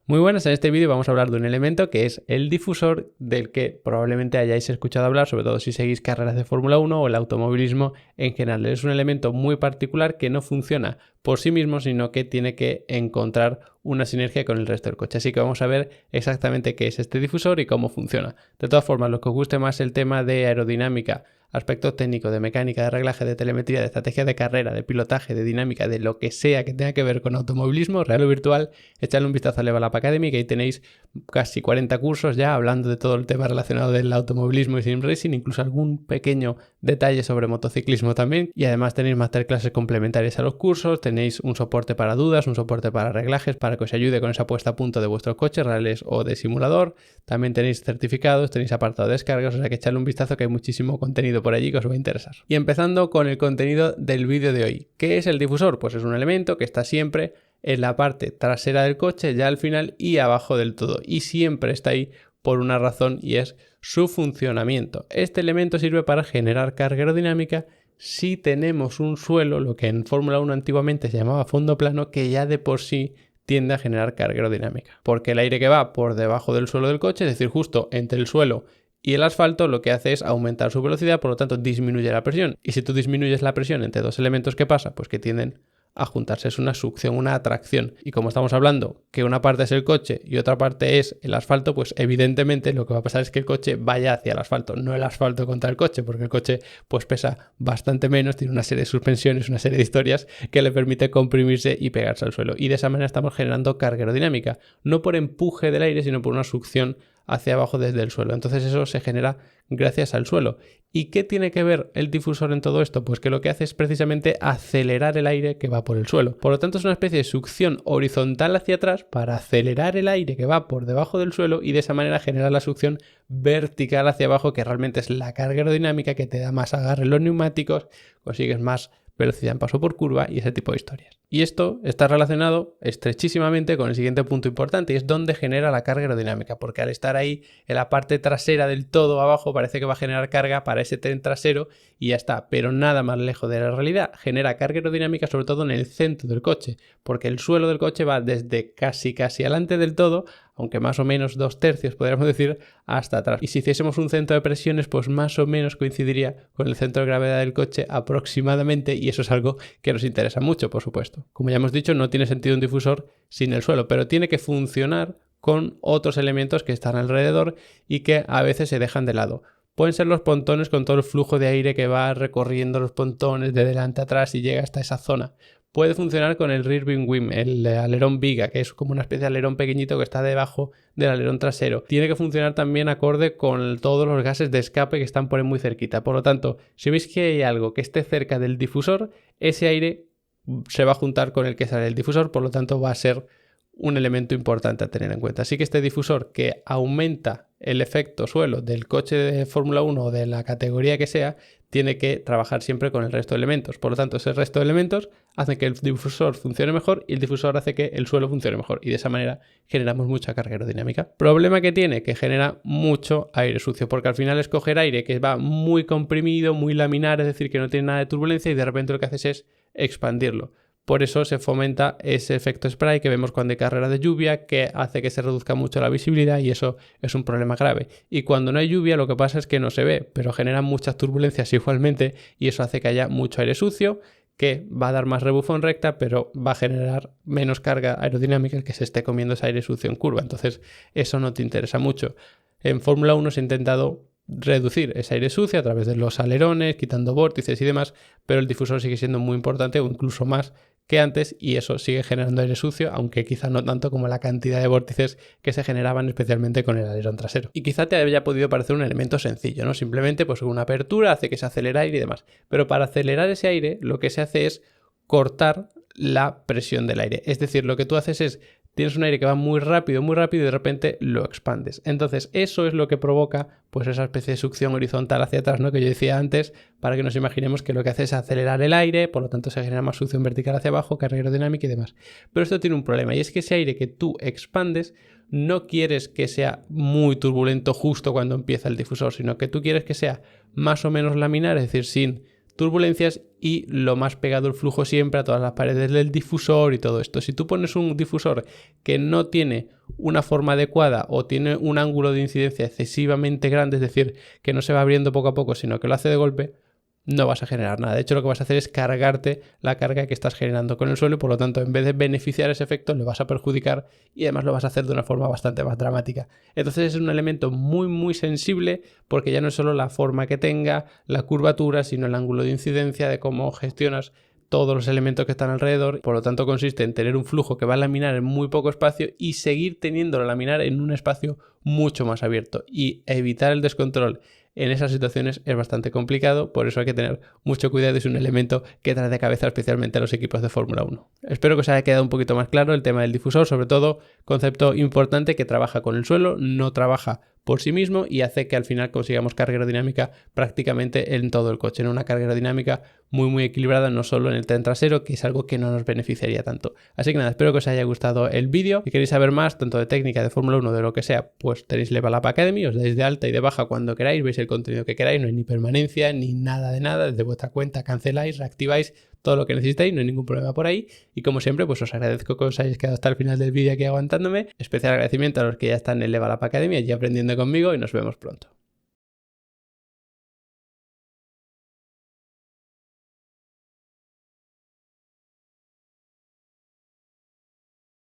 Muy buenas, en este vídeo vamos a hablar de un elemento que es el difusor, del que probablemente hayáis escuchado hablar, sobre todo si seguís carreras de Fórmula 1 o el automovilismo en general. Es un elemento muy particular que no funciona por sí mismo, sino que tiene que encontrar una sinergia con el resto del coche. Así que vamos a ver exactamente qué es este difusor y cómo funciona. De todas formas, los que os guste más el tema de aerodinámica, aspectos técnicos, de mecánica, de reglaje, de telemetría, de estrategia de carrera, de pilotaje, de dinámica, de lo que sea que tenga que ver con automovilismo, real o virtual, echadle un vistazo a Level Up Academy, que ahí tenéis casi 40 cursos ya hablando de todo el tema relacionado del automovilismo y sim racing, incluso algún pequeño detalle sobre motociclismo también. Y además tenéis masterclasses complementarias a los cursos, tenéis un soporte para dudas, un soporte para reglajes, para que os ayude con esa puesta a punto de vuestros coches reales o de simulador. También tenéis certificados, tenéis apartado de descargas, o sea que echadle un vistazo, que hay muchísimo contenido por allí que os va a interesar. Y empezando con el contenido del vídeo de hoy. ¿Qué es el difusor? Pues es un elemento que está siempre en la parte trasera del coche, ya al final y abajo del todo, y siempre está ahí por una razón, y es su funcionamiento. Este elemento sirve para generar carga aerodinámica si tenemos un suelo, lo que en Fórmula 1 antiguamente se llamaba fondo plano, que ya de por sí tiende a generar carga aerodinámica, porque el aire que va por debajo del suelo del coche, es decir, justo entre el suelo y el asfalto, lo que hace es aumentar su velocidad, por lo tanto disminuye la presión. Y si tú disminuyes la presión entre dos elementos, ¿qué pasa? Pues que tienden a juntarse, es una succión, una atracción. Y como estamos hablando que una parte es el coche y otra parte es el asfalto, pues evidentemente lo que va a pasar es que el coche vaya hacia el asfalto, no el asfalto contra el coche, porque el coche pues pesa bastante menos, tiene una serie de suspensiones, una serie de historias que le permite comprimirse y pegarse al suelo. Y de esa manera estamos generando carga aerodinámica, no por empuje del aire, sino por una succión hacia abajo desde el suelo. Entonces eso se genera gracias al suelo. ¿Y qué tiene que ver el difusor en todo esto? Pues que lo que hace es precisamente acelerar el aire que va por el suelo. Por lo tanto, es una especie de succión horizontal hacia atrás para acelerar el aire que va por debajo del suelo y de esa manera generar la succión vertical hacia abajo, que realmente es la carga aerodinámica que te da más agarre en los neumáticos, consigues más velocidad en paso por curva y ese tipo de historias. Y esto está relacionado estrechísimamente con el siguiente punto importante, y es dónde genera la carga aerodinámica, porque al estar ahí en la parte trasera del todo abajo parece que va a generar carga para ese tren trasero y ya está, pero nada más lejos de la realidad. Genera carga aerodinámica sobre todo en el centro del coche, porque el suelo del coche va desde casi adelante del todo, aunque más o menos 2/3 podríamos decir, hasta atrás. Y si hiciésemos un centro de presiones, pues más o menos coincidiría con el centro de gravedad del coche aproximadamente, y eso es algo que nos interesa mucho, por supuesto. Como ya hemos dicho, no tiene sentido un difusor sin el suelo, pero tiene que funcionar con otros elementos que están alrededor y que a veces se dejan de lado. Pueden ser los pontones, con todo el flujo de aire que va recorriendo los pontones de delante a atrás y llega hasta esa zona. Puede funcionar con el rear wing, el alerón viga, que es como una especie de alerón pequeñito que está debajo del alerón trasero. Tiene que funcionar también acorde con todos los gases de escape que están por ahí muy cerquita. Por lo tanto, si veis que hay algo que esté cerca del difusor, ese aire se va a juntar con el que sale el difusor, por lo tanto va a ser un elemento importante a tener en cuenta. Así que este difusor, que aumenta el efecto suelo del coche de Fórmula 1 o de la categoría que sea, tiene que trabajar siempre con el resto de elementos. Por lo tanto, ese resto de elementos hacen que el difusor funcione mejor y el difusor hace que el suelo funcione mejor. Y de esa manera generamos mucha carga aerodinámica. Problema que tiene, que genera mucho aire sucio, porque al final es coger aire que va muy comprimido, muy laminar, es decir, que no tiene nada de turbulencia, y de repente lo que haces es expandirlo. Por eso se fomenta ese efecto spray que vemos cuando hay carrera de lluvia, que hace que se reduzca mucho la visibilidad, y eso es un problema grave. Y cuando no hay lluvia, lo que pasa es que no se ve, pero generan muchas turbulencias igualmente, y eso hace que haya mucho aire sucio, que va a dar más rebufo en recta, pero va a generar menos carga aerodinámica el que se esté comiendo ese aire sucio en curva. Entonces eso no te interesa mucho. En Fórmula 1 se ha intentado reducir ese aire sucio a través de los alerones, quitando vórtices y demás, pero el difusor sigue siendo muy importante, o incluso más que antes, y eso sigue generando aire sucio, aunque quizá no tanto como la cantidad de vórtices que se generaban especialmente con el alerón trasero. Y quizá te haya podido parecer un elemento sencillo, ¿no? Simplemente pues una apertura hace que se acelere aire y demás, pero para acelerar ese aire lo que se hace es cortar la presión del aire. Es decir, lo que tú haces es, tienes un aire que va muy rápido y de repente lo expandes. Entonces eso es lo que provoca pues esa especie de succión horizontal hacia atrás, ¿no?, que yo decía antes, para que nos imaginemos que lo que hace es acelerar el aire, por lo tanto se genera más succión vertical hacia abajo, carga aerodinámica y demás. Pero esto tiene un problema, y es que ese aire que tú expandes no quieres que sea muy turbulento justo cuando empieza el difusor, sino que tú quieres que sea más o menos laminar, es decir, sin turbulencias y lo más pegado el flujo siempre a todas las paredes del difusor y todo esto. Si tú pones un difusor que no tiene una forma adecuada o tiene un ángulo de incidencia excesivamente grande, es decir, que no se va abriendo poco a poco, sino que lo hace de golpe, no vas a generar nada. De hecho, lo que vas a hacer es cargarte la carga que estás generando con el suelo y por lo tanto, en vez de beneficiar ese efecto, le vas a perjudicar y además lo vas a hacer de una forma bastante más dramática. Entonces es un elemento muy sensible porque ya no es solo la forma que tenga, la curvatura, sino el ángulo de incidencia de cómo gestionas todos los elementos que están alrededor. Por lo tanto, consiste en tener un flujo que va a laminar en muy poco espacio y seguir teniéndolo a laminar en un espacio mucho más abierto y evitar el descontrol en esas situaciones es bastante complicado, por eso hay que tener mucho cuidado, es un elemento que trae de cabeza especialmente a los equipos de Fórmula 1. Espero que os haya quedado un poquito más claro el tema del difusor, sobre todo concepto importante que trabaja con el suelo, no trabaja por sí mismo y hace que al final consigamos carga aerodinámica prácticamente en todo el coche, en una carga aerodinámica muy equilibrada, no solo en el tren trasero, que es algo que no nos beneficiaría tanto. Así que nada, espero que os haya gustado el vídeo. Si queréis saber más, tanto de técnica, de Fórmula 1, de lo que sea, pues tenéis Level Up Academy, os dais de alta y de baja cuando queráis, veis el contenido que queráis, no hay ni permanencia ni nada de nada, desde vuestra cuenta canceláis, reactiváis todo lo que necesitéis, no hay ningún problema por ahí. Y como siempre, pues os agradezco que os hayáis quedado hasta el final del vídeo aquí aguantándome. Especial agradecimiento a los que ya están en Level Up Academy, allí aprendiendo conmigo y nos vemos pronto.